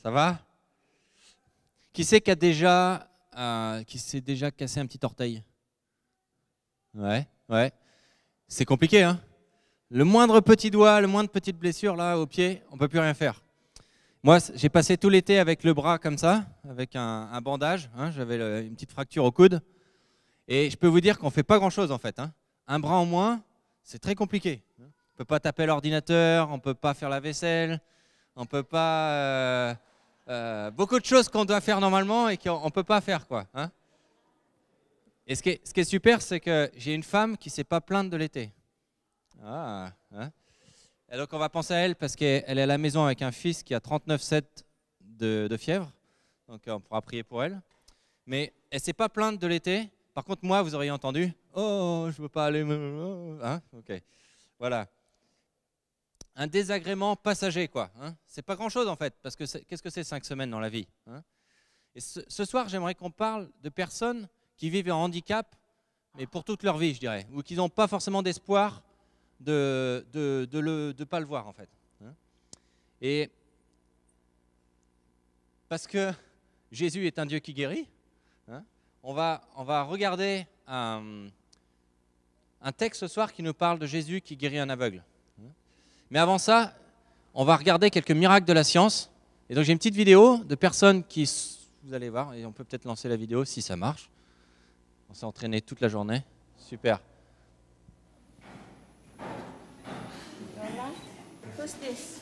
Ça va? Qui c'est qui s'est déjà cassé un petit orteil? Ouais, ouais. C'est compliqué, hein? Le moindre petit doigt, le moindre petite blessure là au pied, on peut plus rien faire. Moi, j'ai passé tout l'été avec le bras comme ça, avec un bandage. Hein, j'avais une petite fracture au coude. Et je peux vous dire qu'on ne fait pas grand-chose en fait. Hein. Un bras en moins, c'est très compliqué. On ne peut pas taper à l'ordinateur, on ne peut pas faire la vaisselle, on ne peut pas... beaucoup de choses qu'on doit faire normalement et qu'on ne peut pas faire, quoi. Hein. Et ce qui est super, c'est que j'ai une femme qui ne s'est pas plainte de l'été. Ah, hein. Et donc on va penser à elle parce qu'elle est à la maison avec un fils qui a 39,7 de fièvre. Donc on pourra prier pour elle. Mais elle ne s'est pas plainte de l'été. Par contre, moi, vous auriez entendu « Oh, je ne veux pas aller... » hein, ok. Voilà. Un désagrément passager, quoi. Hein. C'est pas grand-chose, en fait, parce que qu'est-ce que c'est 5 semaines dans la vie, hein. Et ce soir, j'aimerais qu'on parle de personnes qui vivent en handicap, mais pour toute leur vie, je dirais, ou qui n'ont pas forcément d'espoir de ne pas le voir, en fait. Hein. Et parce que Jésus est un Dieu qui guérit, hein, on va regarder un texte ce soir qui nous parle de Jésus qui guérit un aveugle. Mais avant ça, on va regarder quelques miracles de la science. Et donc j'ai une petite vidéo de personnes qui, vous allez voir, et on peut peut-être lancer la vidéo si ça marche. On s'est entraîné toute la journée. Super. Who's this?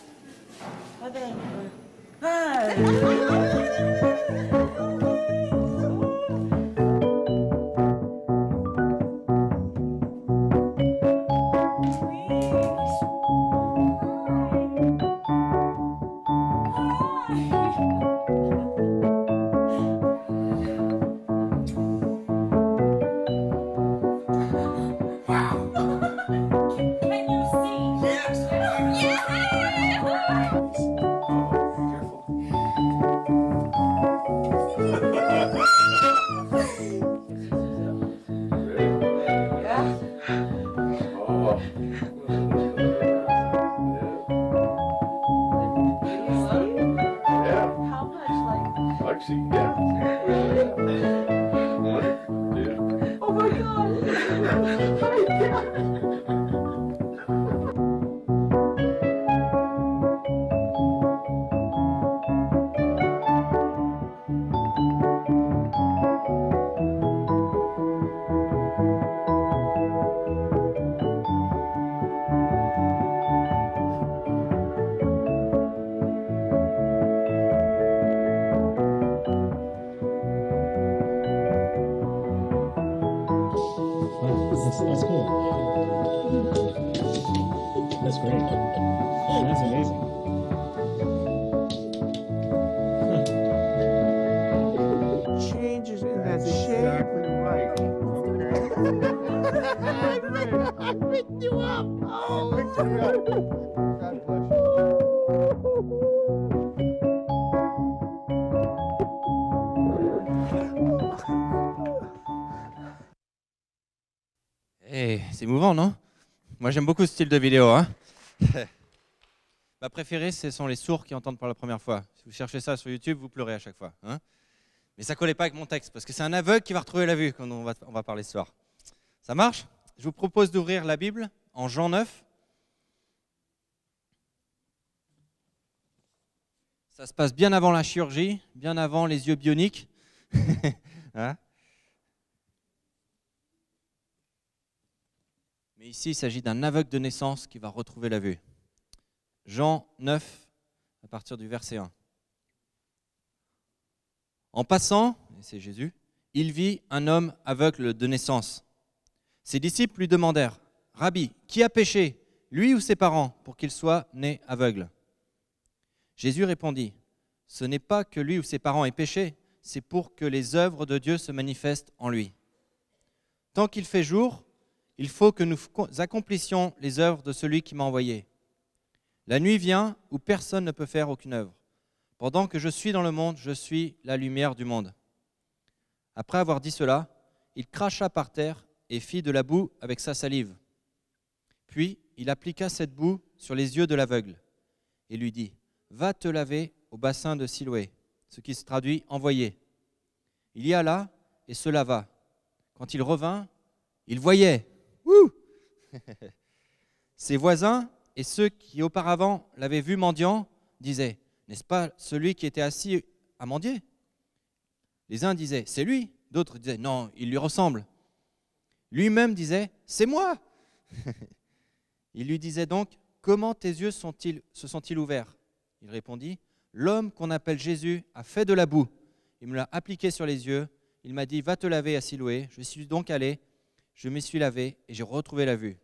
That's cool. That's great. That's amazing. Changes in that shape. Exactly right. I picked you up. Oh, God bless Hey, c'est émouvant, non? Moi, j'aime beaucoup ce style de vidéo. Hein. Ma préférée, ce sont les sourds qui entendent pour la première fois. Si vous cherchez ça sur YouTube, vous pleurez à chaque fois. Hein. Mais ça ne collait pas avec mon texte, parce que c'est un aveugle qui va retrouver la vue quand on va parler ce soir. Ça marche? Je vous propose d'ouvrir la Bible en Jean 9. Ça se passe bien avant la chirurgie, bien avant les yeux bioniques. Hein. Mais ici, il s'agit d'un aveugle de naissance qui va retrouver la vue. Jean 9, à partir du verset 1. En passant, et c'est Jésus, il vit un homme aveugle de naissance. Ses disciples lui demandèrent, « Rabbi, qui a péché, lui ou ses parents, pour qu'il soit né aveugle ?» Jésus répondit, « Ce n'est pas que lui ou ses parents aient péché, c'est pour que les œuvres de Dieu se manifestent en lui. Tant qu'il fait jour, il faut que nous accomplissions les œuvres de celui qui m'a envoyé. La nuit vient où personne ne peut faire aucune œuvre. Pendant que je suis dans le monde, je suis la lumière du monde. » Après avoir dit cela, il cracha par terre et fit de la boue avec sa salive. Puis il appliqua cette boue sur les yeux de l'aveugle et lui dit « Va te laver au bassin de Siloé, ce qui se traduit envoyé. Il y alla et se lava. Quand il revint, il voyait. Wouh Ses voisins et ceux qui auparavant l'avaient vu mendiant disaient, n'est-ce pas celui qui était assis à mendier? Les uns disaient, c'est lui. D'autres disaient, non, il lui ressemble. Lui-même disait, c'est moi. Il lui disait donc, comment tes yeux se sont-ils ouverts? Il répondit, l'homme qu'on appelle Jésus a fait de la boue. Il me l'a appliqué sur les yeux. Il m'a dit, va te laver à Siloé. Je suis donc allé, je m'y suis lavé et j'ai retrouvé la vue.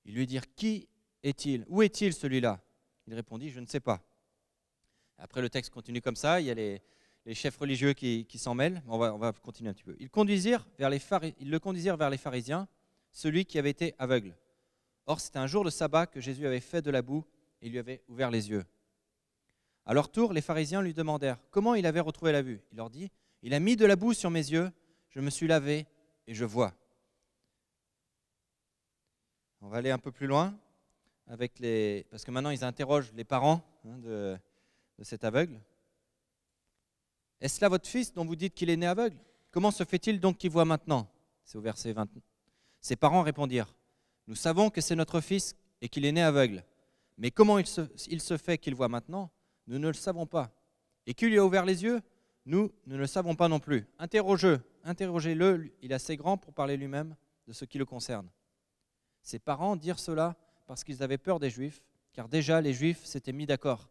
Ils lui dirent, qui est-il? Où est-il celui-là? Il répondit, je ne sais pas. Après, le texte continue comme ça. Il y a les chefs religieux qui s'en mêlent. On va continuer un petit peu. Ils le conduisirent vers les pharisiens, celui qui avait été aveugle. Or, c'était un jour de sabbat que Jésus avait fait de la boue et lui avait ouvert les yeux. À leur tour, les pharisiens lui demandèrent comment il avait retrouvé la vue. Il leur dit, il a mis de la boue sur mes yeux, je me suis lavé et je vois. On va aller un peu plus loin, parce que maintenant ils interrogent les parents de cet aveugle. Est-ce là votre fils dont vous dites qu'il est né aveugle? Comment se fait-il donc qu'il voit maintenant? C'est au verset 20. Ses parents répondirent, nous savons que c'est notre fils et qu'il est né aveugle. Mais comment il se fait qu'il voit maintenant? Nous ne le savons pas. Et qui lui a ouvert les yeux? Nous ne le savons pas non plus. Interrogez-le, il est assez grand pour parler lui-même de ce qui le concerne. Ses parents dirent cela parce qu'ils avaient peur des Juifs, car déjà les Juifs s'étaient mis d'accord.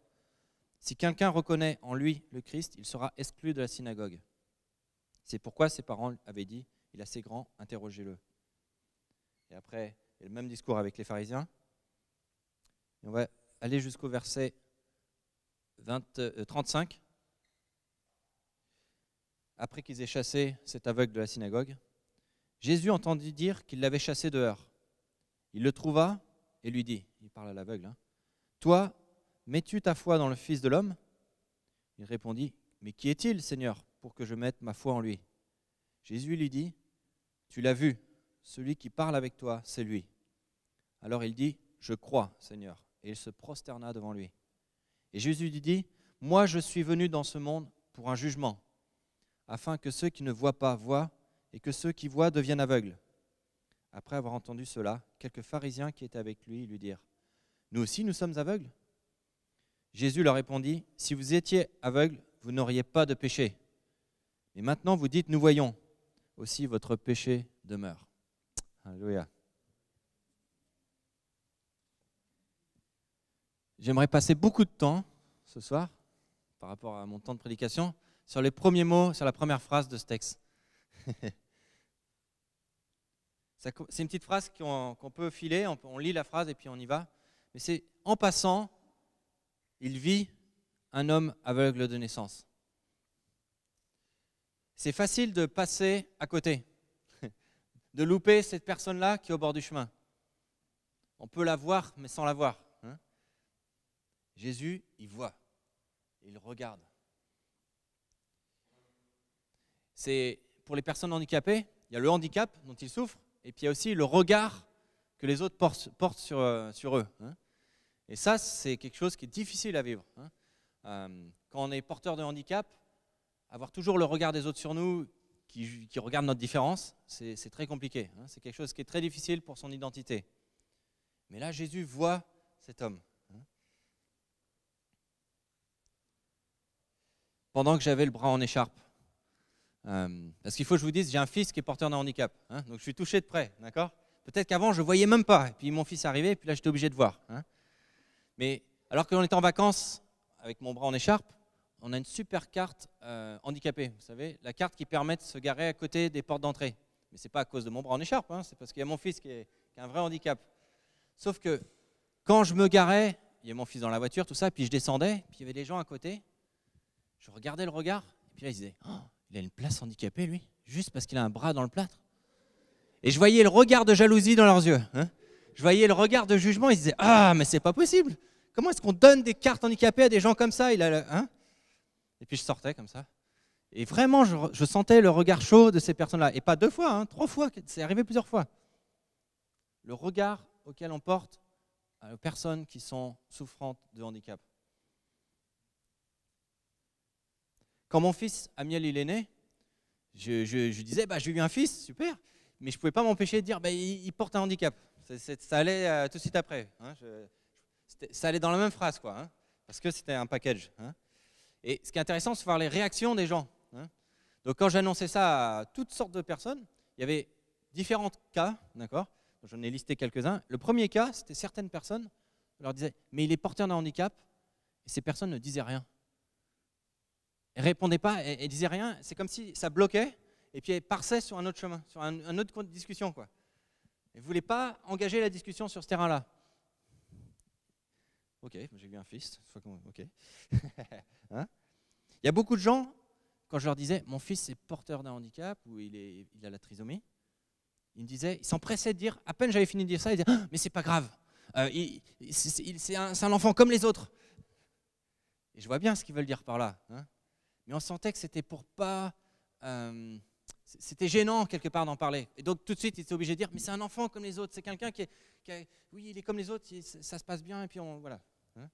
Si quelqu'un reconnaît en lui le Christ, il sera exclu de la synagogue. C'est pourquoi ses parents avaient dit, il est assez grand, interrogez-le. Et après, il y a le même discours avec les pharisiens. Et on va aller jusqu'au verset 35. Après qu'ils aient chassé cet aveugle de la synagogue, Jésus entendit dire qu'il l'avait chassé dehors. Il le trouva et lui dit, il parle à l'aveugle, toi, mets-tu ta foi dans le Fils de l'homme? Il répondit, mais qui est-il, Seigneur, pour que je mette ma foi en lui? Jésus lui dit, tu l'as vu, celui qui parle avec toi, c'est lui. Alors il dit, je crois, Seigneur, et il se prosterna devant lui. Et Jésus lui dit, moi je suis venu dans ce monde pour un jugement, afin que ceux qui ne voient pas voient, et que ceux qui voient deviennent aveugles. Après avoir entendu cela, quelques pharisiens qui étaient avec lui lui dirent, nous aussi nous sommes aveugles? Jésus leur répondit, si vous étiez aveugles, vous n'auriez pas de péché. Mais maintenant vous dites, nous voyons, aussi votre péché demeure. Alléluia. J'aimerais passer beaucoup de temps ce soir, par rapport à mon temps de prédication, sur les premiers mots, sur la première phrase de ce texte. C'est une petite phrase qu'on peut filer, on lit la phrase et puis on y va. Mais c'est en passant, il vit un homme aveugle de naissance. C'est facile de passer à côté, de louper cette personne-là qui est au bord du chemin. On peut la voir, mais sans la voir. Jésus, il voit, il regarde. C'est pour les personnes handicapées, il y a le handicap dont ils souffrent, et puis il y a aussi le regard que les autres portent sur eux. Et ça, c'est quelque chose qui est difficile à vivre. Quand on est porteur de handicap, avoir toujours le regard des autres sur nous, qui regardent notre différence, c'est très compliqué. C'est quelque chose qui est très difficile pour son identité. Mais là, Jésus voit cet homme. Pendant que j'avais le bras en écharpe, parce qu'il faut que je vous dise, j'ai un fils qui est porteur d'un handicap, donc je suis touché de près, d'accord? Peut-être qu'avant je ne voyais même pas, et puis mon fils est arrivé, et puis là j'étais obligé de voir. Mais alors qu'on était en vacances avec mon bras en écharpe, on a une super carte handicapée, vous savez, la carte qui permet de se garer à côté des portes d'entrée. Mais ce n'est pas à cause de mon bras en écharpe, c'est parce qu'il y a mon fils qui a un vrai handicap. Sauf que quand je me garais, il y a mon fils dans la voiture, tout ça, puis je descendais, puis il y avait des gens à côté, je regardais le regard, et puis là ils disaient, oh, il a une place handicapée lui, juste parce qu'il a un bras dans le plâtre. Et je voyais le regard de jalousie dans leurs yeux. Je voyais le regard de jugement, ils disaient, ah mais c'est pas possible. Comment est-ce qu'on donne des cartes handicapées à des gens comme ça? Et puis je sortais comme ça. Et vraiment, je sentais le regard chaud de ces personnes-là. Et pas 2 fois, 3 fois, c'est arrivé plusieurs fois. Le regard auquel on porte aux personnes qui sont souffrantes de handicap. Quand mon fils Amiel il est né, je disais, bah, j'ai eu un fils, super, mais je ne pouvais pas m'empêcher de dire, bah, il porte un handicap. Ça allait tout de suite après. Hein, ça allait dans la même phrase, quoi, hein, parce que c'était un package. Hein. Et ce qui est intéressant, c'est voir les réactions des gens. Hein. Donc quand j'annonçais ça à toutes sortes de personnes, il y avait différents cas, d'accord. J'en ai listé quelques-uns. Le premier cas, c'était certaines personnes, on leur disait, mais il est porteur d'un handicap, et ces personnes ne disaient rien. Elles ne répondaient pas, elles ne disaient rien, c'est comme si ça bloquait, et puis elles partaient sur un autre chemin, sur un autre discussion, quoi. Elles ne voulaient pas engager la discussion sur ce terrain-là. Ok, j'ai eu un fils, ok. Hein. Il y a beaucoup de gens, quand je leur disais, mon fils est porteur d'un handicap, ou il a la trisomie, ils s'empressaient de dire, à peine j'avais fini de dire ça, ils disaient, ah, mais c'est pas grave, c'est un enfant comme les autres. Et je vois bien ce qu'ils veulent dire par là. Hein. Mais on sentait que c'était pour pas... c'était gênant quelque part d'en parler. Et donc tout de suite, ils étaient obligés de dire, mais c'est un enfant comme les autres, c'est quelqu'un oui, il est comme les autres, ça se passe bien, et puis voilà. Hein.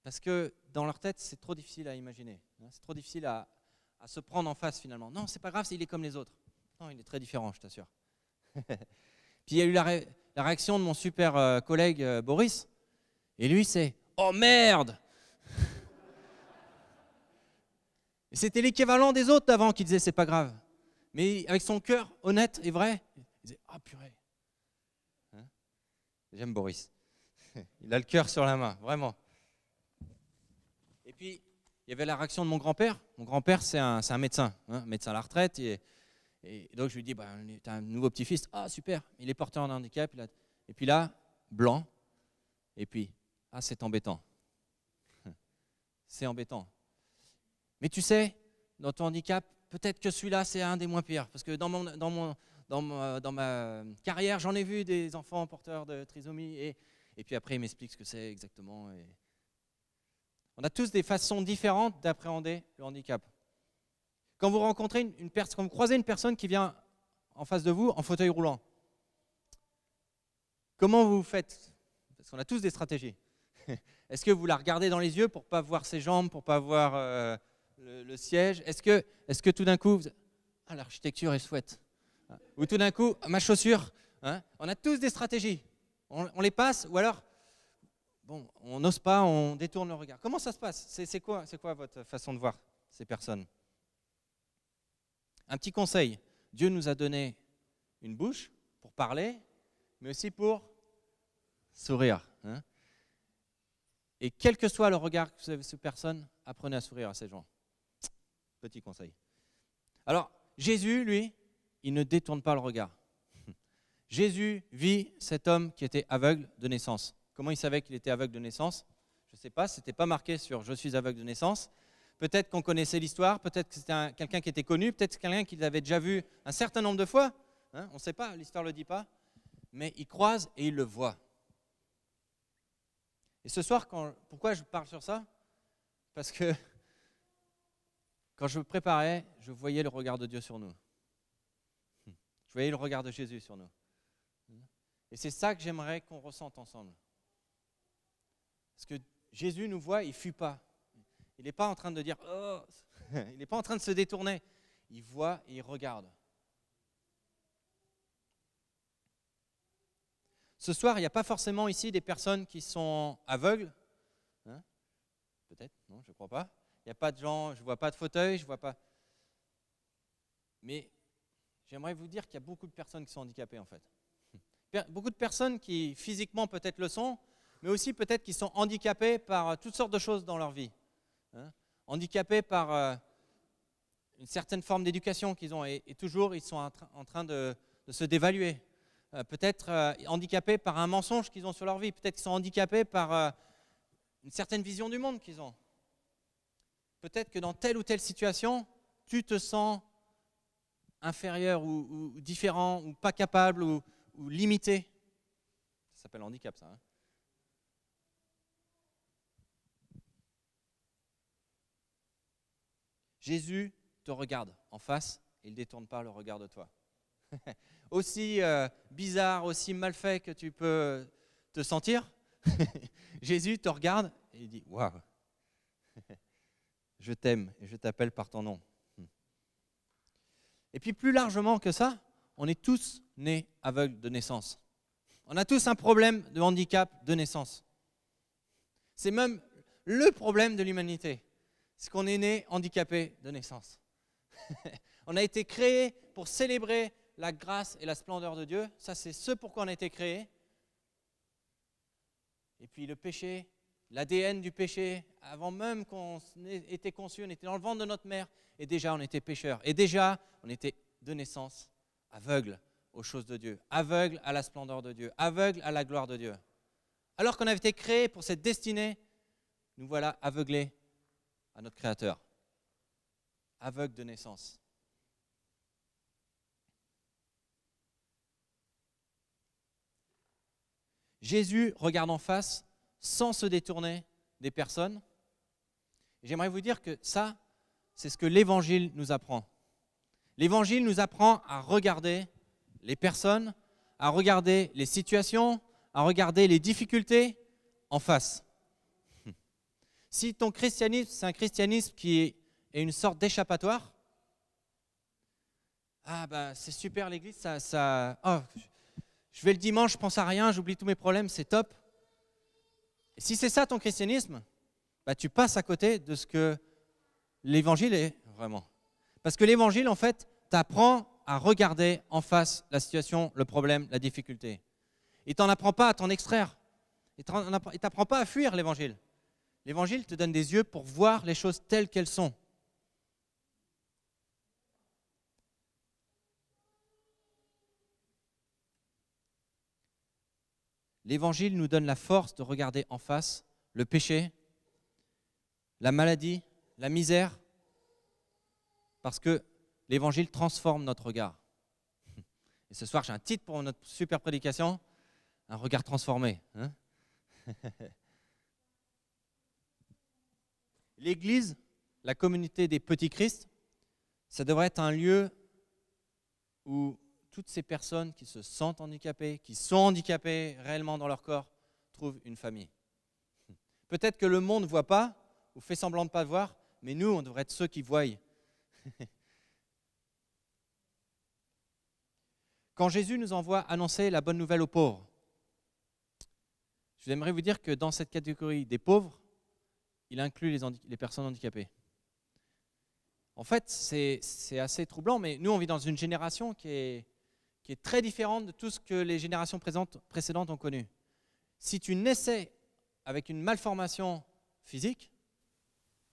Parce que dans leur tête, c'est trop difficile à imaginer. Hein. C'est trop difficile à se prendre en face finalement. Non, c'est pas grave, il est comme les autres. Non, il est très différent, je t'assure. Puis il y a eu la réaction de mon super collègue Boris, et lui c'est, oh merde. Et c'était l'équivalent des autres d'avant qui disaient c'est pas grave. Mais avec son cœur honnête et vrai, il disait ah purée. Hein. J'aime Boris. Il a le cœur sur la main, vraiment. Et puis, il y avait la réaction de mon grand-père. Mon grand-père, c'est un médecin, hein, médecin à la retraite. Et donc, je lui dis, bah, tu as un nouveau petit-fils. Ah, super, il est porteur d'un handicap. Et puis là, blanc. Et puis, ah, c'est embêtant. C'est embêtant. Mais tu sais, dans ton handicap, peut-être que celui-là, c'est un des moins pires. Parce que dans ma carrière, j'en ai vu des enfants porteurs de trisomie. Et puis après, il m'explique ce que c'est exactement. Et on a tous des façons différentes d'appréhender le handicap. Quand vous rencontrez quand vous croisez une personne qui vient en face de vous en fauteuil roulant, comment vous faites? Parce qu'on a tous des stratégies. Est-ce que vous la regardez dans les yeux pour ne pas voir ses jambes, pour ne pas voir le siège? Est-ce que tout d'un coup, ah, l'architecture est chouette. Ou tout d'un coup, ma chaussure. Hein, on a tous des stratégies. On les passe, ou alors, bon, on n'ose pas, on détourne le regard. Comment ça se passe? C'est quoi votre façon de voir ces personnes? Un petit conseil. Dieu nous a donné une bouche pour parler, mais aussi pour sourire. Hein. Et quel que soit le regard que vous avez sur personne, apprenez à sourire à ces gens. Petit conseil. Alors, Jésus, lui, il ne détourne pas le regard. Jésus vit cet homme qui était aveugle de naissance. Comment il savait qu'il était aveugle de naissance? Je ne sais pas, ce n'était pas marqué sur « je suis aveugle de naissance ». Peut-être qu'on connaissait l'histoire, peut-être que c'était quelqu'un qui était connu, peut-être quelqu'un qui l'avait déjà vu un certain nombre de fois. Hein, on ne sait pas, l'histoire ne le dit pas. Mais il croise et il le voit. Et ce soir, pourquoi je parle sur ça? Parce que quand je me préparais, je voyais le regard de Dieu sur nous. Je voyais le regard de Jésus sur nous. Et c'est ça que j'aimerais qu'on ressente ensemble. Parce que Jésus nous voit, il ne fuit pas. Il n'est pas en train de dire « oh », il n'est pas en train de se détourner. Il voit et il regarde. Ce soir, il n'y a pas forcément ici des personnes qui sont aveugles. Hein? Peut-être, non, je ne crois pas. Il n'y a pas de gens, je ne vois pas de fauteuil, je ne vois pas. Mais j'aimerais vous dire qu'il y a beaucoup de personnes qui sont handicapées en fait. Beaucoup de personnes qui physiquement peut-être le sont, mais aussi peut-être qui sont handicapées par toutes sortes de choses dans leur vie. Hein? Handicapées par une certaine forme d'éducation qu'ils ont et toujours ils sont en train de se dévaluer. Peut-être handicapés par un mensonge qu'ils ont sur leur vie. Peut-être qu'ils sont handicapés par une certaine vision du monde qu'ils ont. Peut-être que dans telle ou telle situation, tu te sens inférieur ou différent ou pas capable ou limité. Ça s'appelle handicap, ça. Hein. Jésus te regarde en face et il ne détourne pas le regard de toi. Aussi bizarre, aussi mal fait que tu peux te sentir, Jésus te regarde et il dit « Waouh, je t'aime et je t'appelle par ton nom. Et puis plus largement que ça, on est tous nés aveugles de naissance. On a tous un problème de handicap de naissance. C'est même le problème de l'humanité, c'est qu'on est né handicapé de naissance. On a été créé pour célébrer la grâce et la splendeur de Dieu. Ça, c'est ce pourquoi on a été créé. Et puis le péché, l'ADN du péché, avant même qu'on ait été conçu, on était dans le ventre de notre mère, et déjà on était pécheurs. Et déjà, on était de naissance aveugles aux choses de Dieu, aveugles à la splendeur de Dieu, aveugles à la gloire de Dieu. Alors qu'on avait été créé pour cette destinée, nous voilà aveuglés à notre Créateur. Aveugles de naissance. Jésus regarde en face sans se détourner des personnes. J'aimerais vous dire que ça, c'est ce que l'Évangile nous apprend. L'Évangile nous apprend à regarder les personnes, à regarder les situations, à regarder les difficultés en face. Si ton christianisme, c'est un christianisme qui est une sorte d'échappatoire, ah ben c'est super l'église, je vais le dimanche, je pense à rien, j'oublie tous mes problèmes, c'est top. Et si c'est ça ton christianisme, bah, tu passes à côté de ce que l'évangile est vraiment. Parce que l'évangile, en fait, t'apprend à regarder en face la situation, le problème, la difficulté. Il t'en apprend pas à t'en extraire. Il t'apprend pas à fuir l'évangile. L'évangile te donne des yeux pour voir les choses telles qu'elles sont. L'évangile nous donne la force de regarder en face le péché, la maladie, la misère, parce que l'évangile transforme notre regard. Et ce soir, j'ai un titre pour notre super prédication, un regard transformé. Hein. L'église, la communauté des petits Christ, ça devrait être un lieu où toutes ces personnes qui se sentent handicapées, qui sont handicapées réellement dans leur corps, trouvent une famille. Peut-être que le monde ne voit pas, ou fait semblant de ne pas voir, mais nous, on devrait être ceux qui voient. Quand Jésus nous envoie annoncer la bonne nouvelle aux pauvres, j'aimerais vous dire que dans cette catégorie des pauvres, il inclut les personnes handicapées. En fait, c'est assez troublant, mais nous, on vit dans une génération qui est très différente de tout ce que les générations précédentes ont connu. Si tu naissais avec une malformation physique,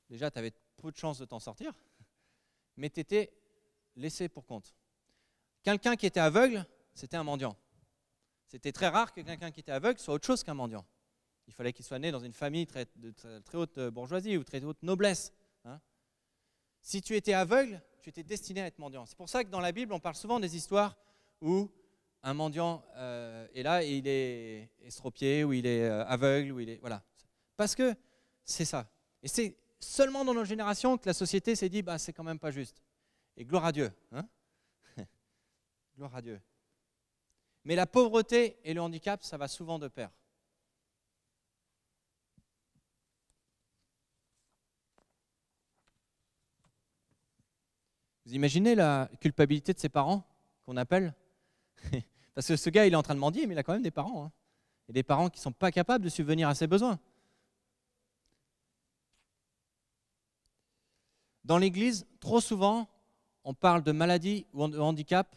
déjà, tu avais peu de chances de t'en sortir, mais tu étais laissé pour compte. Quelqu'un qui était aveugle, c'était un mendiant. C'était très rare que quelqu'un qui était aveugle soit autre chose qu'un mendiant. Il fallait qu'il soit né dans une famille de très haute bourgeoisie ou très haute noblesse. Hein. Si tu étais aveugle, tu étais destiné à être mendiant. C'est pour ça que dans la Bible, on parle souvent des histoires où un mendiant est là et il est estropié, ou il est aveugle, ou il est... Voilà. Parce que c'est ça. Et c'est seulement dans nos générations que la société s'est dit, bah, c'est quand même pas juste. Et gloire à Dieu. Hein. Gloire à Dieu. Mais la pauvreté et le handicap, ça va souvent de pair. Vous imaginez la culpabilité de ses parents, qu'on appelle? Parce que ce gars, il est en train de mendier, mais il a quand même des parents. Hein. Et des parents qui ne sont pas capables de subvenir à ses besoins. Dans l'Église, trop souvent, on parle de maladie ou de handicap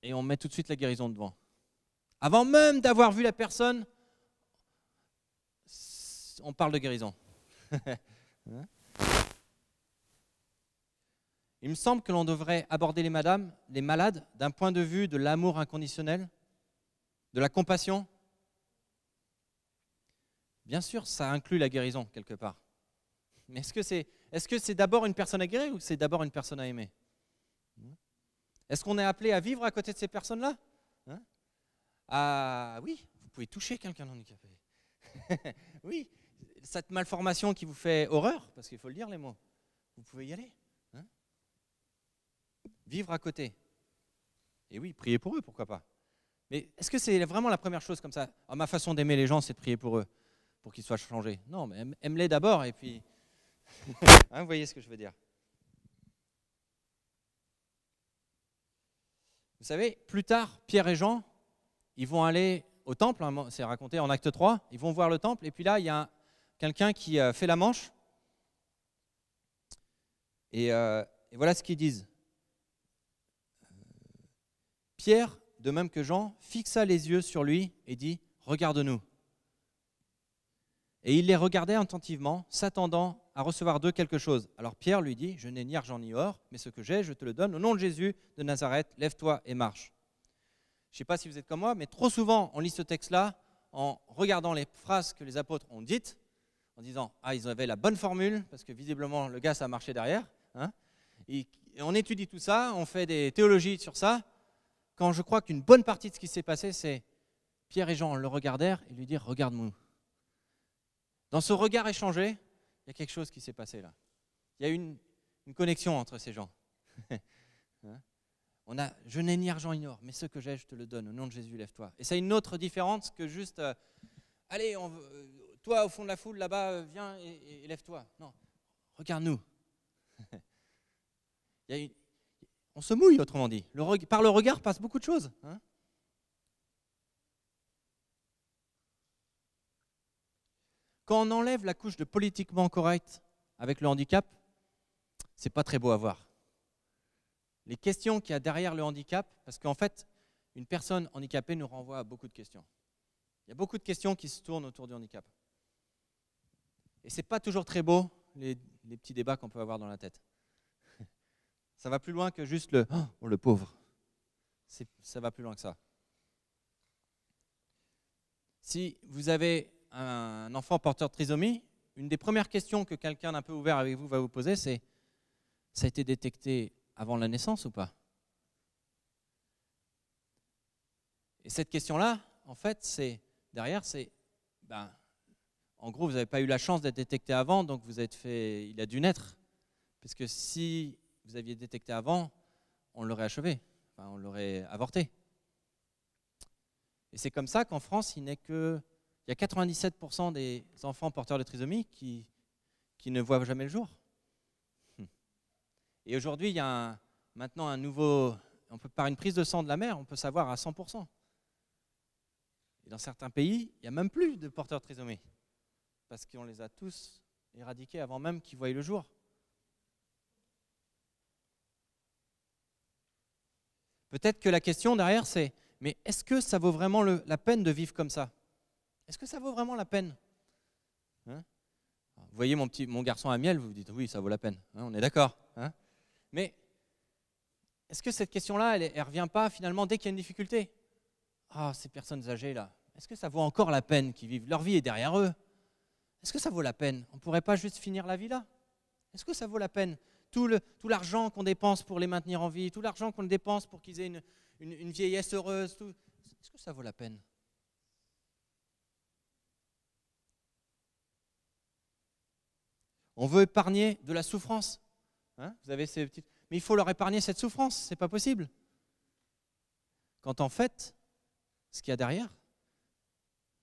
et on met tout de suite la guérison devant. Avant même d'avoir vu la personne, on parle de guérison. Il me semble que l'on devrait aborder les malades, d'un point de vue de l'amour inconditionnel, de la compassion. Bien sûr, ça inclut la guérison quelque part. Mais est-ce que c'est d'abord une personne à guérir ou c'est d'abord une personne à aimer? Est-ce qu'on est appelé à vivre à côté de ces personnes-là? Ah oui, vous pouvez toucher quelqu'un d'handicapé. Oui, cette malformation qui vous fait horreur, parce qu'il faut le dire les mots, vous pouvez y aller. Vivre à côté. Et oui, prier pour eux, pourquoi pas. Mais est-ce que c'est vraiment la première chose comme ça? Ma façon d'aimer les gens, c'est de prier pour eux. pour qu'il soit changé. Non, mais aime-les d'abord et puis... Hein, vous voyez ce que je veux dire. Vous savez, plus tard, Pierre et Jean, ils vont aller au temple, hein, c'est raconté en acte 3, ils vont voir le temple, et puis là, il y a quelqu'un qui fait la manche, et voilà ce qu'ils disent. Pierre, de même que Jean, fixa les yeux sur lui et dit « Regarde-nous ». Et il les regardait attentivement, s'attendant à recevoir d'eux quelque chose. Alors Pierre lui dit « Je n'ai ni argent ni or, mais ce que j'ai, je te le donne. Au nom de Jésus de Nazareth, lève-toi et marche. » Je ne sais pas si vous êtes comme moi, mais trop souvent, on lit ce texte-là en regardant les phrases que les apôtres ont dites, en disant « Ah, ils avaient la bonne formule, parce que visiblement, le gars, ça a marché derrière. Hein » Et on étudie tout ça, on fait des théologies sur ça, quand je crois qu'une bonne partie de ce qui s'est passé, c'est Pierre et Jean le regardèrent et lui dirent « Regarde-nous ». Dans ce regard échangé, il y a quelque chose qui s'est passé là. Il y a une connexion entre ces gens. Je n'ai ni argent ni or, mais ce que j'ai, je te le donne. Au nom de Jésus, lève-toi. Et ça a une autre différence que juste, allez, toi au fond de la foule, là-bas, viens et lève-toi. Non, regarde-nous. On se mouille, autrement dit. Par le regard passe beaucoup de choses. Hein. Quand on enlève la couche de politiquement correct avec le handicap, c'est pas très beau à voir. Les questions qu'il y a derrière le handicap, parce qu'en fait, une personne handicapée nous renvoie à beaucoup de questions. Il y a beaucoup de questions qui se tournent autour du handicap. Et c'est pas toujours très beau, les petits débats qu'on peut avoir dans la tête. Ça va plus loin que juste le pauvre. Ça va plus loin que ça. Si vous avez un enfant porteur de trisomie, une des premières questions que quelqu'un d'un peu ouvert avec vous va vous poser, c'est « Ça a été détecté avant la naissance ou pas ?» Et cette question-là, en fait, derrière, en gros, vous n'avez pas eu la chance d'être détecté avant, donc il a dû naître. Parce que si vous aviez détecté avant, on l'aurait achevé, on l'aurait avorté. Et c'est comme ça qu'en France, il y a 97% des enfants porteurs de trisomie qui ne voient jamais le jour. Et aujourd'hui, il y a maintenant un nouveau... par une prise de sang de la mère, on peut savoir à 100%. Et dans certains pays, il n'y a même plus de porteurs de trisomie. Parce qu'on les a tous éradiqués avant même qu'ils voient le jour. Peut-être que la question derrière, c'est « Mais est-ce que ça vaut vraiment la peine de vivre comme ça ? Est-ce que ça vaut vraiment la peine ?» Hein ? Vous voyez mon garçon à miel, vous vous dites « Oui, ça vaut la peine. Hein, on est d'accord. Hein ?» Mais est-ce que cette question-là, elle ne revient pas finalement dès qu'il y a une difficulté ? Ah, ces personnes âgées là, est-ce que ça vaut encore la peine qu'ils vivent ? Leur vie est derrière eux. Est-ce que ça vaut la peine ? On ne pourrait pas juste finir la vie là ? Est-ce que ça vaut la peine ? Tout l'argent qu'on dépense pour les maintenir en vie, tout l'argent qu'on dépense pour qu'ils aient une vieillesse heureuse, est-ce que ça vaut la peine ? On veut épargner de la souffrance. Hein ? Vous avez ces petites... Mais il faut leur épargner cette souffrance, ce n'est pas possible. Quand en fait, ce qu'il y a derrière,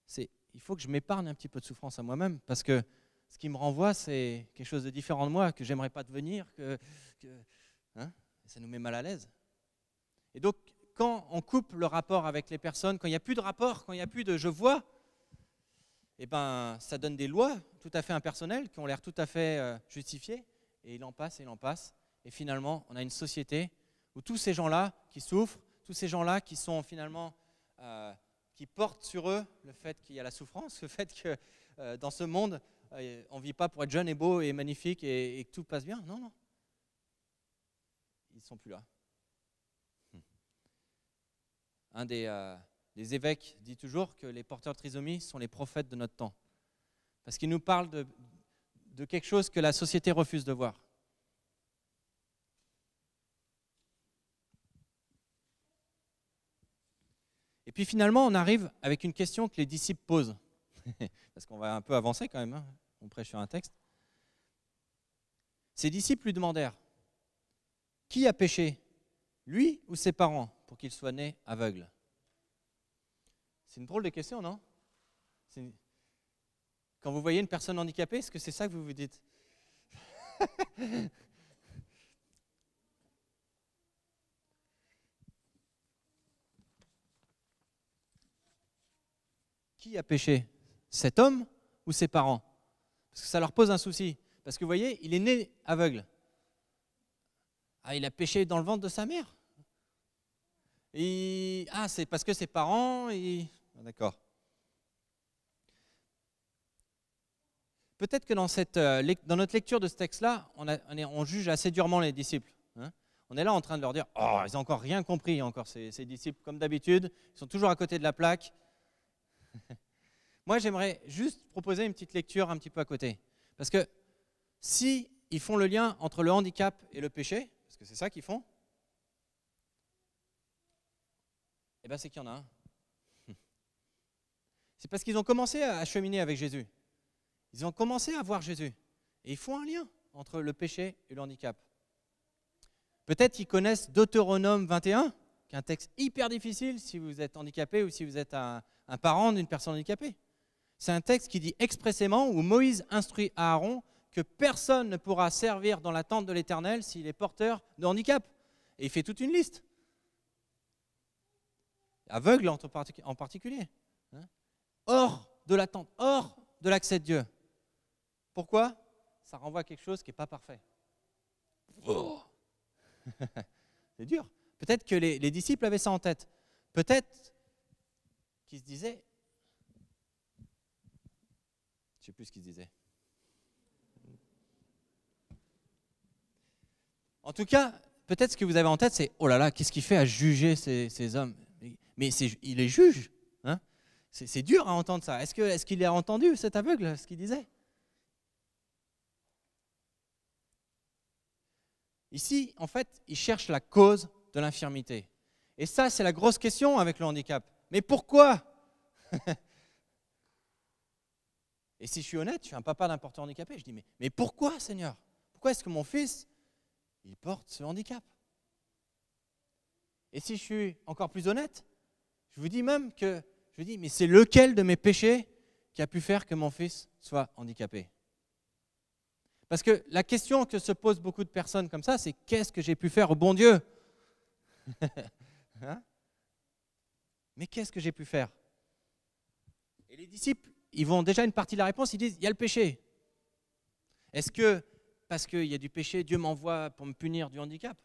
c'est il faut que je m'épargne un petit peu de souffrance à moi-même, parce que ce qui me renvoie, c'est quelque chose de différent de moi, que j'aimerais pas devenir, hein, ça nous met mal à l'aise. Et donc, quand on coupe le rapport avec les personnes, quand il n'y a plus de rapport, quand il n'y a plus de « je vois », eh ben, ça donne des lois tout à fait impersonnelles, qui ont l'air tout à fait justifiées, et il en passe, et finalement, on a une société où tous ces gens-là qui souffrent, tous ces gens-là qui sont finalement... qui portent sur eux le fait qu'il y a la souffrance, le fait que dans ce monde, on ne vit pas pour être jeune et beau et magnifique et que tout passe bien. Non, non. Ils ne sont plus là. Un des évêques dit toujours que les porteurs de trisomie sont les prophètes de notre temps. Parce qu'ils nous parlent de quelque chose que la société refuse de voir. Et puis finalement, on arrive avec une question que les disciples posent. Parce qu'on va un peu avancer quand même, hein. On prêche sur un texte. Ces disciples lui demandèrent, « Qui a péché, lui ou ses parents, pour qu'il soit né aveugle ?» C'est une drôle de question, non ? Quand vous voyez une personne handicapée, est-ce que c'est ça que vous vous dites? Qui a péché? Cet homme ou ses parents? Parce que ça leur pose un souci. Parce que vous voyez, il est né aveugle. Ah, il a péché dans le ventre de sa mère. Ah, c'est parce que ses parents... Ah, d'accord. Peut-être que dans notre lecture de ce texte-là, on juge assez durement les disciples. Hein. On est là en train de leur dire « Oh, ils n'ont encore rien compris, encore ces disciples, comme d'habitude. Ils sont toujours à côté de la plaque. » Moi, j'aimerais juste proposer une petite lecture un petit peu à côté. Parce que si ils font le lien entre le handicap et le péché, parce que c'est ça qu'ils font, eh bien c'est qu'il y en a un. C'est parce qu'ils ont commencé à cheminer avec Jésus. Ils ont commencé à voir Jésus. Et ils font un lien entre le péché et le handicap. Peut-être qu'ils connaissent Deutéronome 21, qui est un texte hyper difficile si vous êtes handicapé ou si vous êtes un parent d'une personne handicapée. C'est un texte qui dit expressément, où Moïse instruit Aaron que personne ne pourra servir dans la tente de l'Éternel s'il est porteur de handicap. Et il fait toute une liste. Aveugle en particulier. Hors de la tente, hors de l'accès de Dieu. Pourquoi? Ça renvoie à quelque chose qui n'est pas parfait. Oh. C'est dur. Peut-être que les disciples avaient ça en tête. Peut-être qu'ils se disaient... Je ne sais plus ce qu'ils disaient. En tout cas, peut-être ce que vous avez en tête, c'est « Oh là là, qu'est-ce qu'il fait à juger ces hommes ?» Mais il les juge. Hein. C'est dur à entendre ça. Est-ce qu'il a entendu cet aveugle, ce qu'il disait? Ici, en fait, il cherche la cause de l'infirmité. Et ça, c'est la grosse question avec le handicap. Mais pourquoi? Et si je suis honnête, je suis un papa d'un porteur handicapé. Je dis, mais pourquoi, Seigneur? Pourquoi est-ce que mon fils, il porte ce handicap? Et si je suis encore plus honnête, je vous dis même que, mais c'est lequel de mes péchés qui a pu faire que mon fils soit handicapé? Parce que la question que se posent beaucoup de personnes comme ça, c'est qu'est-ce que j'ai pu faire au bon Dieu? Hein? Mais qu'est-ce que j'ai pu faire? Et les disciples, ils vont déjà une partie de la réponse, ils disent, il y a le péché. Est-ce que, parce qu'il y a du péché, Dieu m'envoie pour me punir du handicap?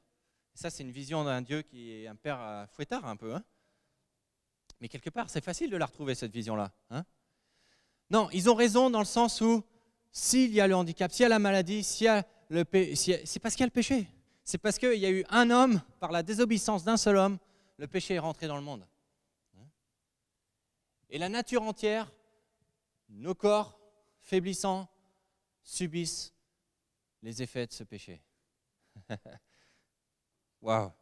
Ça, c'est une vision d'un Dieu qui est un père fouettard un peu. Hein. Mais quelque part, c'est facile de la retrouver, cette vision-là. Hein. Non, ils ont raison dans le sens où, s'il y a le handicap, s'il y a la maladie, s'il y a le c'est parce qu'il y a le péché. C'est parce qu'il y a eu un homme, par la désobéissance d'un seul homme, le péché est rentré dans le monde. Et la nature entière, nos corps faiblissants, subissent les effets de ce péché. Waouh!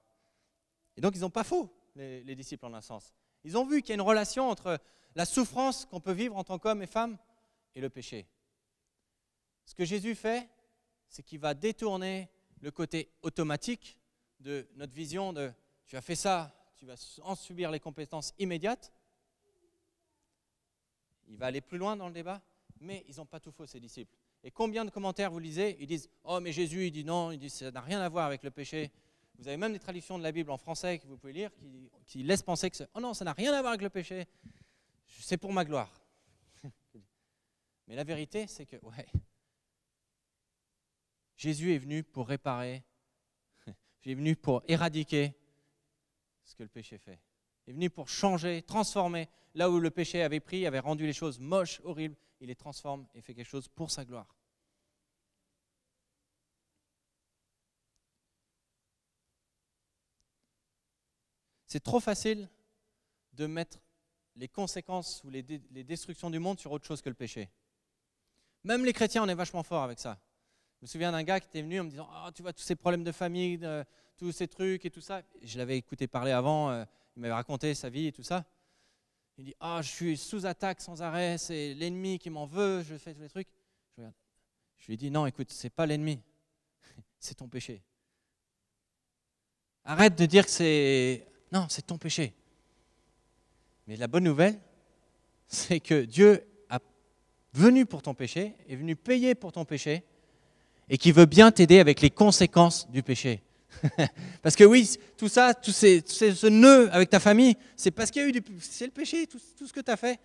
Et donc, ils n'ont pas faux, les disciples, en un sens. Ils ont vu qu'il y a une relation entre la souffrance qu'on peut vivre en tant qu'homme et femme et le péché. Ce que Jésus fait, c'est qu'il va détourner le côté automatique de notre vision de « tu as fait ça, tu vas en subir les conséquences immédiates ». Il va aller plus loin dans le débat, mais ils n'ont pas tout faux, ces disciples. Et combien de commentaires vous lisez? Ils disent « Oh, mais Jésus, il dit non, il dit ça n'a rien à voir avec le péché ». Vous avez même des traductions de la Bible en français que vous pouvez lire qui laissent penser que « Oh non, ça n'a rien à voir avec le péché, c'est pour ma gloire ». Mais la vérité, c'est que, ouais, Jésus est venu pour réparer, il est venu pour éradiquer ce que le péché fait. Il est venu pour changer, transformer. Là où le péché avait pris, avait rendu les choses moches, horribles, il les transforme et fait quelque chose pour sa gloire. C'est trop facile de mettre les conséquences ou les destructions du monde sur autre chose que le péché. Même les chrétiens, on est vachement forts avec ça. Je me souviens d'un gars qui était venu en me disant « Oh, tu vois, tous ces problèmes de famille, tous ces trucs et tout ça. » Je l'avais écouté parler avant, il m'avait raconté sa vie et tout ça. Il dit « Ah, je suis sous attaque sans arrêt, c'est l'ennemi qui m'en veut, je fais tous les trucs. » Je lui ai dit « Non, écoute, c'est pas l'ennemi, c'est ton péché. Arrête de dire que c'est... Non, c'est ton péché. » Mais la bonne nouvelle, c'est que Dieu a venu pour ton péché, est venu payer pour ton péché, et qui veut bien t'aider avec les conséquences du péché. Parce que oui, tout ça, ce nœud avec ta famille, c'est parce qu'il y a eu c'est le péché, tout ce que tu as fait.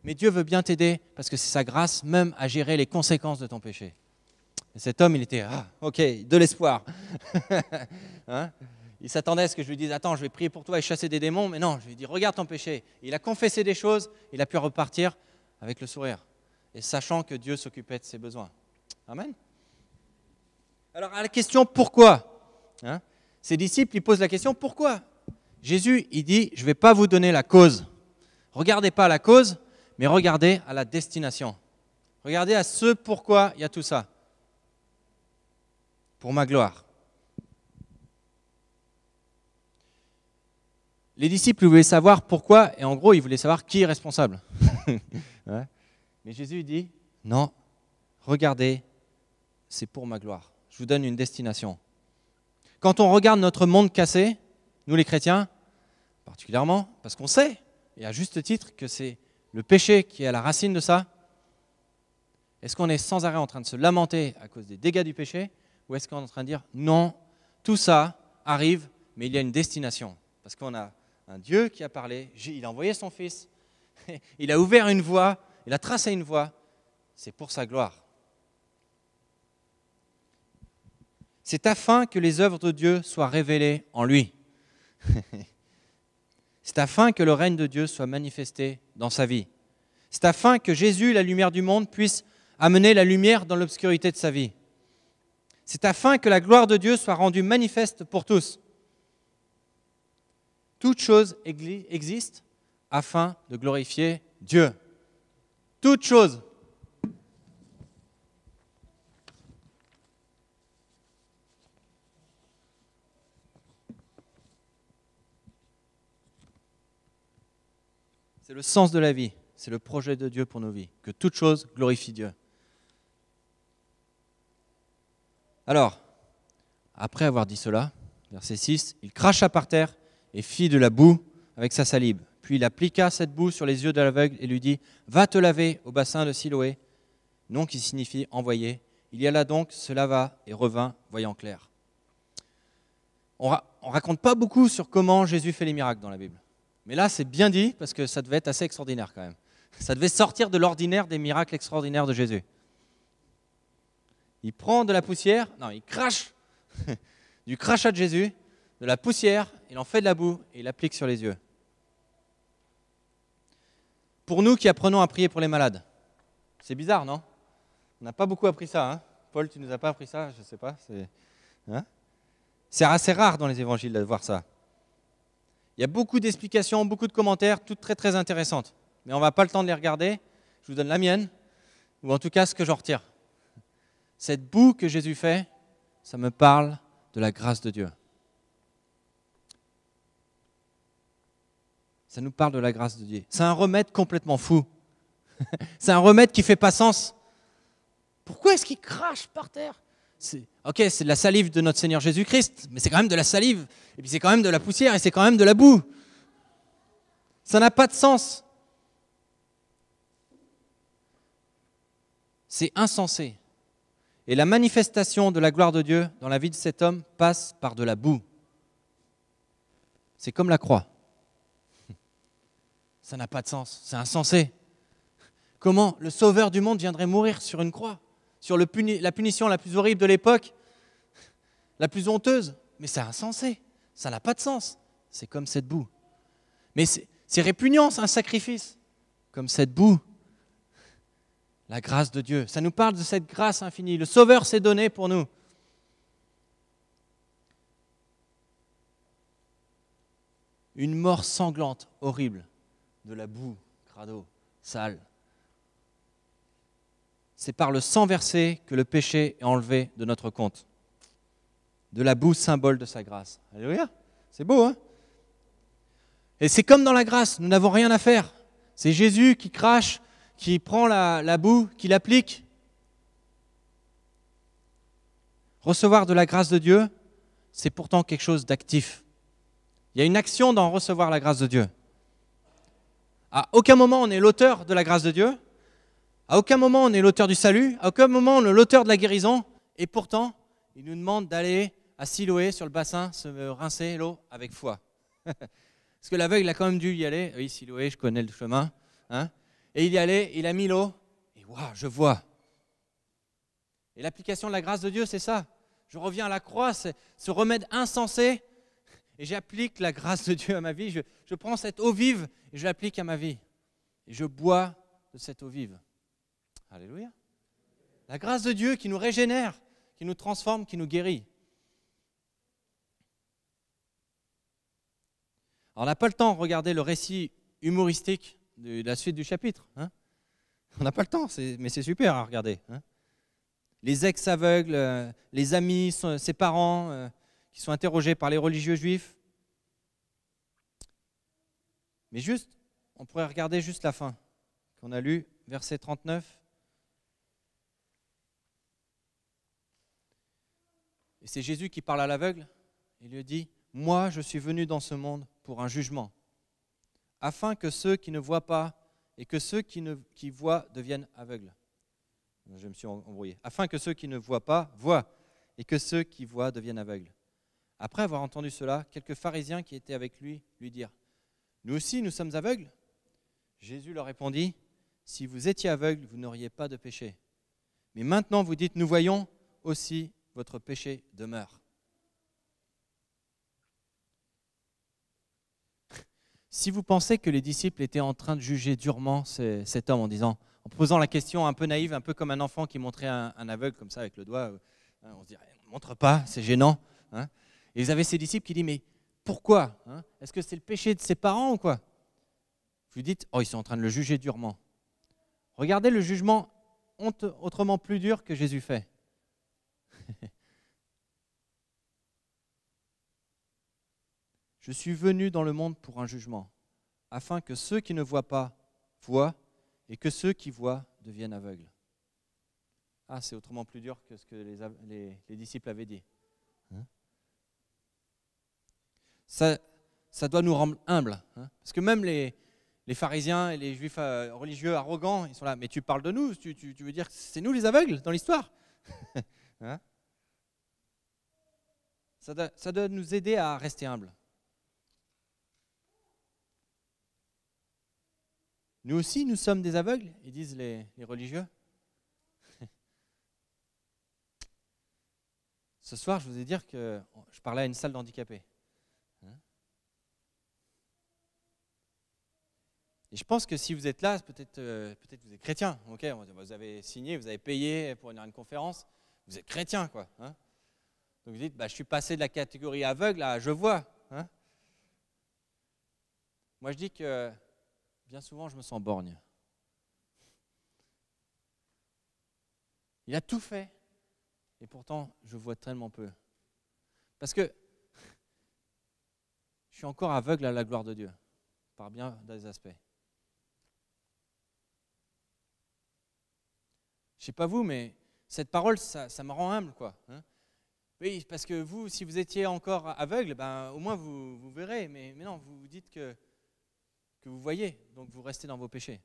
Mais Dieu veut bien t'aider parce que c'est sa grâce même à gérer les conséquences de ton péché. Et cet homme, il était, ok, de l'espoir. Hein, il s'attendait à ce que je lui dise, attends, je vais prier pour toi et chasser des démons. Mais non, je lui ai dit, regarde ton péché. Il a confessé des choses, il a pu repartir avec le sourire. Et sachant que Dieu s'occupait de ses besoins. Amen. Alors, à la question pourquoi, hein, ses disciples, ils posent la question pourquoi. Jésus, il dit, je ne vais pas vous donner la cause. Regardez pas la cause, mais regardez à la destination. Regardez à ce pourquoi il y a tout ça. Pour ma gloire. Les disciples voulaient savoir pourquoi, et en gros, ils voulaient savoir qui est responsable. Ouais. Mais Jésus dit, non, regardez, c'est pour ma gloire. Je vous donne une destination. Quand on regarde notre monde cassé, nous les chrétiens, particulièrement, parce qu'on sait, et à juste titre, que c'est le péché qui est à la racine de ça, est-ce qu'on est sans arrêt en train de se lamenter à cause des dégâts du péché, ou est-ce qu'on est en train de dire, non, tout ça arrive, mais il y a une destination. Parce qu'on a un Dieu qui a parlé, il a envoyé son Fils, il a ouvert une voie, il a tracé une voie, c'est pour sa gloire. C'est afin que les œuvres de Dieu soient révélées en lui. C'est afin que le règne de Dieu soit manifesté dans sa vie. C'est afin que Jésus, la lumière du monde, puisse amener la lumière dans l'obscurité de sa vie. C'est afin que la gloire de Dieu soit rendue manifeste pour tous. Toute chose existe afin de glorifier Dieu. Toute chose. C'est le sens de la vie, c'est le projet de Dieu pour nos vies, que toute chose glorifie Dieu. Alors, après avoir dit cela, verset 6, il cracha par terre et fit de la boue avec sa salive. Puis il appliqua cette boue sur les yeux de l'aveugle et lui dit, va te laver au bassin de Siloé, nom qui signifie envoyé. Il y alla donc, se lava et revint, voyant clair. On ne raconte pas beaucoup sur comment Jésus fait les miracles dans la Bible. Mais là, c'est bien dit, parce que ça devait être assez extraordinaire quand même. Ça devait sortir de l'ordinaire des miracles extraordinaires de Jésus. Il prend de la poussière, non, il crache du crachat de Jésus, de la poussière, il en fait de la boue et il l'applique sur les yeux. Pour nous qui apprenons à prier pour les malades, c'est bizarre, non? On n'a pas beaucoup appris ça, hein? Paul, tu ne nous as pas appris ça? Je ne sais pas. C'est assez rare dans les évangiles de voir ça. Il y a beaucoup d'explications, beaucoup de commentaires, toutes très très intéressantes. Mais on ne va pas le temps de les regarder. Je vous donne la mienne, ou en tout cas ce que j'en retire. Cette boue que Jésus fait, ça me parle de la grâce de Dieu. Ça nous parle de la grâce de Dieu. C'est un remède complètement fou. C'est un remède qui ne fait pas sens. Pourquoi est-ce qu'il crache par terre? Ok, c'est de la salive de notre Seigneur Jésus-Christ, mais c'est quand même de la salive, et puis c'est quand même de la poussière, et c'est quand même de la boue. Ça n'a pas de sens. C'est insensé. Et la manifestation de la gloire de Dieu dans la vie de cet homme passe par de la boue. C'est comme la croix. Ça n'a pas de sens, c'est insensé. Comment le Sauveur du monde viendrait mourir sur une croix, sur la punition la plus horrible de l'époque, la plus honteuse? Mais c'est insensé, ça n'a pas de sens. C'est comme cette boue. Mais c'est répugnant, c'est un sacrifice. Comme cette boue. La grâce de Dieu, ça nous parle de cette grâce infinie. Le Sauveur s'est donné pour nous. Une mort sanglante, horrible, de la boue, crado, sale. C'est par le sang versé que le péché est enlevé de notre compte. De la boue, symbole de sa grâce. Alléluia, c'est beau, hein? Et c'est comme dans la grâce, nous n'avons rien à faire. C'est Jésus qui crache, qui prend la boue, qui l'applique. Recevoir de la grâce de Dieu, c'est pourtant quelque chose d'actif. Il y a une action dans recevoir la grâce de Dieu. À aucun moment on est l'auteur de la grâce de Dieu, À aucun moment on est l'auteur du salut, à aucun moment on est l'auteur de la guérison, et pourtant, il nous demande d'aller à Siloé sur le bassin, se rincer l'eau avec foi. Parce que l'aveugle a quand même dû y aller. Oui, Siloé, je connais le chemin. Hein, et il y allait, il a mis l'eau, et waouh, je vois. Et l'application de la grâce de Dieu, c'est ça. Je reviens à la croix, c'est ce remède insensé, et j'applique la grâce de Dieu à ma vie. Je prends cette eau vive et je l'applique à ma vie. Et je bois de cette eau vive. Alléluia. La grâce de Dieu qui nous régénère, qui nous transforme, qui nous guérit. Alors, on n'a pas le temps de regarder le récit humoristique de la suite du chapitre. Hein, on n'a pas le temps, mais c'est super à regarder. Hein. Les ex-aveugles, les amis, ses parents qui sont interrogés par les religieux juifs. Mais juste, on pourrait regarder juste la fin, qu'on a lu, verset 39. Et c'est Jésus qui parle à l'aveugle. Il lui dit, « Moi, je suis venu dans ce monde pour un jugement, afin que ceux qui ne voient pas et que ceux qui voient deviennent aveugles. » Je me suis embrouillé. « Afin que ceux qui ne voient pas voient et que ceux qui voient deviennent aveugles. » Après avoir entendu cela, quelques pharisiens qui étaient avec lui dirent, « Nous aussi, nous sommes aveugles ?» Jésus leur répondit, « Si vous étiez aveugles, vous n'auriez pas de péché. Mais maintenant, vous dites, nous voyons, aussi votre péché demeure. » Si vous pensez que les disciples étaient en train de juger durement cet homme en posant la question un peu naïve, un peu comme un enfant qui montrait un aveugle comme ça avec le doigt, on se dirait, ne montre pas, c'est gênant. Hein. Et vous avez ces disciples qui disent, mais pourquoi hein? Est-ce que c'est le péché de ses parents ou quoi? Vous dites, oh, ils sont en train de le juger durement. Regardez le jugement autrement plus dur que Jésus fait. Je suis venu dans le monde pour un jugement, afin que ceux qui ne voient pas voient et que ceux qui voient deviennent aveugles. Ah, c'est autrement plus dur que ce que les disciples avaient dit. Hein? Ça doit nous rendre humbles. Hein? Parce que même les pharisiens et les juifs religieux arrogants, ils sont là, mais tu parles de nous, tu veux dire que c'est nous les aveugles dans l'histoire? Hein? Ça doit nous aider à rester humbles. Nous aussi, nous sommes des aveugles, ils disent les religieux. Ce soir, je vous ai dit que je parlais à une salle d'handicapés. Et je pense que si vous êtes là, peut-être vous êtes chrétien. Okay, vous avez signé, vous avez payé pour une conférence. Vous êtes chrétien, quoi. Hein. Donc vous dites, je suis passé de la catégorie aveugle à je vois. Hein. Moi, je dis que bien souvent, je me sens borgne. Il a tout fait, et pourtant, je vois tellement peu. Parce que je suis encore aveugle à la gloire de Dieu, par bien des aspects. Je ne sais pas vous, mais cette parole, ça me rend humble, quoi. Hein. Oui, parce que vous, si vous étiez encore aveugle, au moins vous verrez, mais non, vous vous dites que vous voyez, donc vous restez dans vos péchés.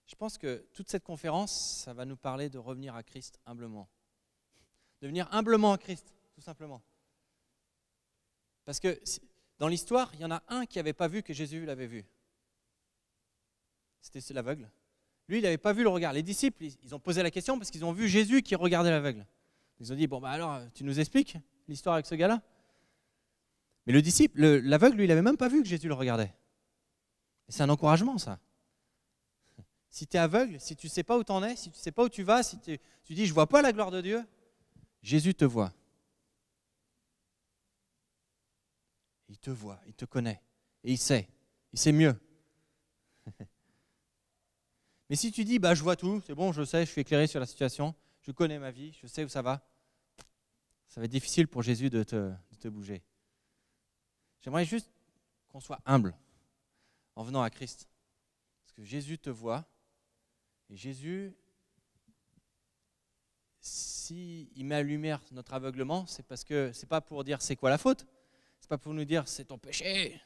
Je pense que toute cette conférence, ça va nous parler de revenir à Christ humblement. De venir humblement à Christ, tout simplement. Parce que dans l'histoire, il y en a un qui n'avait pas vu que Jésus l'avait vu. C'était l'aveugle. Lui, il n'avait pas vu le regard. Les disciples, ils ont posé la question parce qu'ils ont vu Jésus qui regardait l'aveugle. Ils ont dit, alors, tu nous expliques l'histoire avec ce gars-là? Mais le disciple, l'aveugle, lui, il n'avait même pas vu que Jésus le regardait. Et c'est un encouragement, ça. Si tu es aveugle, si tu ne sais pas où tu en es, si tu ne sais pas où tu vas, si tu dis, je ne vois pas la gloire de Dieu, Jésus te voit. Il te voit, il te connaît, et il sait mieux. Mais si tu dis, je vois tout, c'est bon, je sais, je suis éclairé sur la situation, je connais ma vie, je sais où ça va être difficile pour Jésus de te bouger. J'aimerais juste qu'on soit humble en venant à Christ. Parce que Jésus te voit, et Jésus, s'il met à lumière notre aveuglement, c'est parce que c'est pas pour dire c'est quoi la faute, c'est pas pour nous dire c'est ton péché.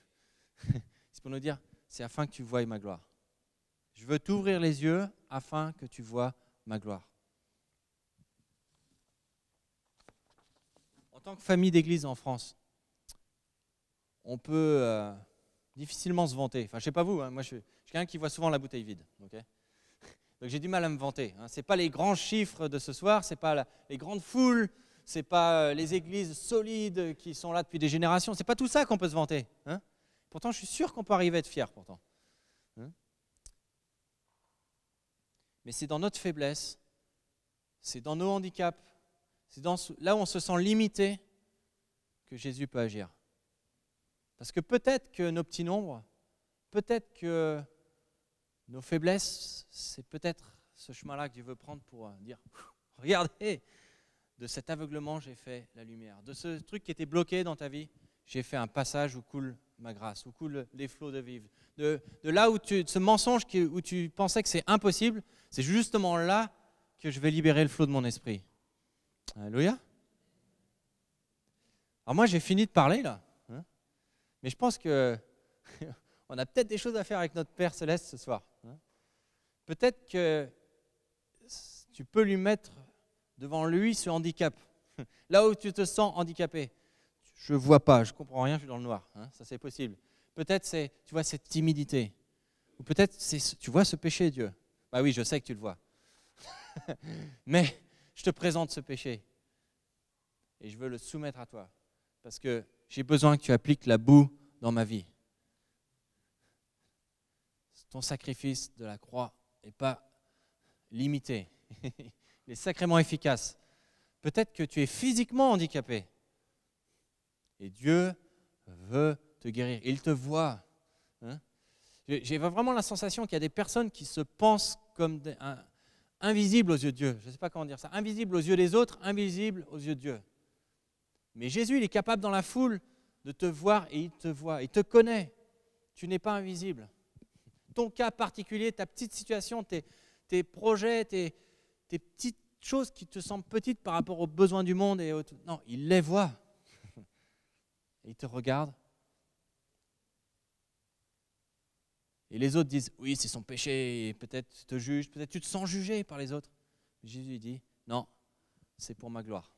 C'est pour nous dire c'est afin que tu voies ma gloire. Je veux t'ouvrir les yeux afin que tu vois ma gloire. En tant que famille d'église en France, on peut difficilement se vanter. Enfin, je ne sais pas vous, hein, moi je suis quelqu'un qui voit souvent la bouteille vide. Okay, donc j'ai du mal à me vanter. Hein. Ce n'est pas les grands chiffres de ce soir, ce n'est pas les grandes foules, ce n'est pas les églises solides qui sont là depuis des générations. Ce n'est pas tout ça qu'on peut se vanter. Hein. Pourtant, je suis sûr qu'on peut arriver à être fier. Pourtant. Hein. Mais c'est dans notre faiblesse, c'est dans nos handicaps, c'est là où on se sent limité que Jésus peut agir. Parce que peut-être que nos petits nombres, peut-être que nos faiblesses, c'est peut-être ce chemin-là que Dieu veut prendre pour dire « Regardez, de cet aveuglement, j'ai fait la lumière. De ce truc qui était bloqué dans ta vie, j'ai fait un passage où coule ma grâce, où coulent les flots de vie. De là où ce mensonge où tu pensais que c'est impossible, c'est justement là que je vais libérer le flot de mon esprit. » Alléluia. Alors moi, j'ai fini de parler là. Hein, mais je pense que on a peut-être des choses à faire avec notre Père Céleste ce soir. Hein. Peut-être que tu peux lui mettre devant lui ce handicap. Là où tu te sens handicapé. Je ne vois pas, je ne comprends rien, je suis dans le noir. Hein, ça, c'est possible. Peut-être c'est, tu vois, cette timidité. Ou peut-être tu vois ce péché, Dieu. Bah oui, je sais que tu le vois. Mais je te présente ce péché. Et je veux le soumettre à toi. Parce que j'ai besoin que tu appliques la boue dans ma vie. Ton sacrifice de la croix n'est pas limité. Il est sacrément efficace. Peut-être que tu es physiquement handicapé. Et Dieu veut te guérir. Il te voit. Hein? J'ai vraiment la sensation qu'il y a des personnes qui se pensent comme invisibles aux yeux de Dieu. Je ne sais pas comment dire ça. Invisibles aux yeux des autres, invisibles aux yeux de Dieu. Mais Jésus, il est capable dans la foule de te voir et il te voit. Il te connaît. Tu n'es pas invisible. Ton cas particulier, ta petite situation, tes projets, tes petites choses qui te semblent petites par rapport aux besoins du monde. Non, il les voit. Il te regarde. Et les autres disent, oui, c'est son péché, et peut-être tu te juges, peut-être tu te sens jugé par les autres. Jésus dit, non, c'est pour ma gloire.